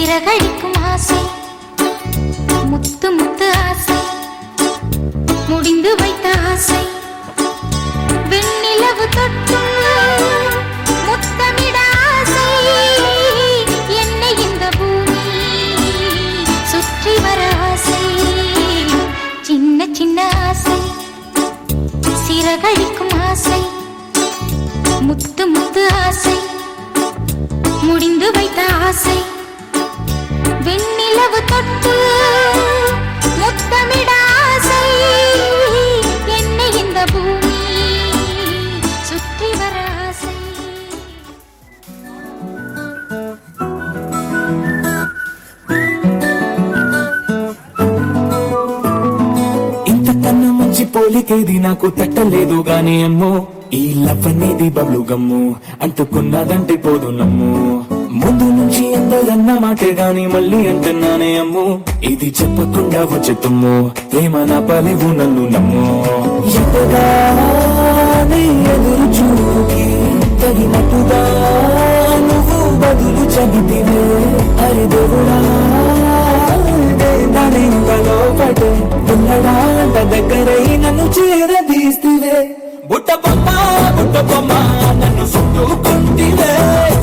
சிறகடிக்கும் ஆசை முத்து முத்து ஆசை முடிந்து வைத்த ஆசை வெண்ணிலவு தொட்டு முத்தமிட ஆசை என்னை இந்த பூமி சுற்றி வர ஆசை சின்ன சின்ன ஆசை சிறகடிக்கும் ஆசை முத்து முத்து ஆசை முடிந்து வைத்த ஆசை வெண்ணிலவு தொட்டு முத்தமிட ஆசை என்னை இந்த பூமி சுற்றி வர ஆசை. ఇంత కన్నా మంచి పోలికేది నాకు తట్టలేదు గాని అమ్మో ఈ లవ్ అనేది బబ్లు గమ్ము అంటుకున్నదంటే పోదు నమ్ము ముందు నుంచి ఎందరన్న మాటే గాని మళ్ళీ అంటున్నానే అమ్ము ఇది చెప్పకుండా వచ్చే తుమ్ము ప్రేమ నా పలివు నన్ను నమ్ము ఎంతగానే ఎదురు చూకి తగినట్టుగా నువ్వు బదులు చెబితివే హరి దేవుడా పడే ఉన్నడాంట దగ్గరై నన్ను చేరదీస్తివే బుట్ట బొమ్మ నన్ను చుట్టుకుంటివే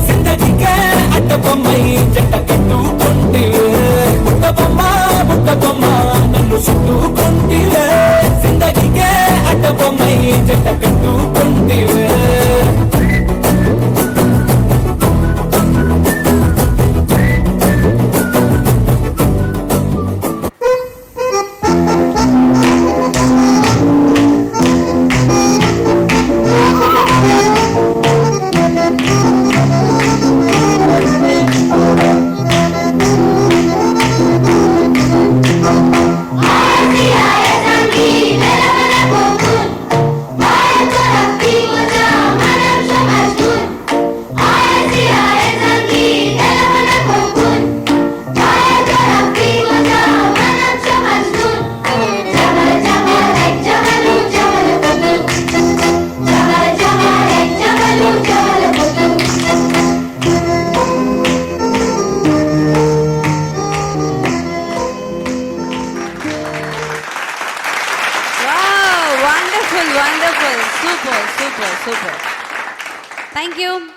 జిందగీకే అడ్డ బొమ్మై జంట కట్టుకుంటివే బుట్ట బొమ్మ నన్ను చుట్టుకుంటివే జిందగీకే అడ్డ బొమ్మై జంట కట్టుకుంటివే Wonderful, super. Thank you.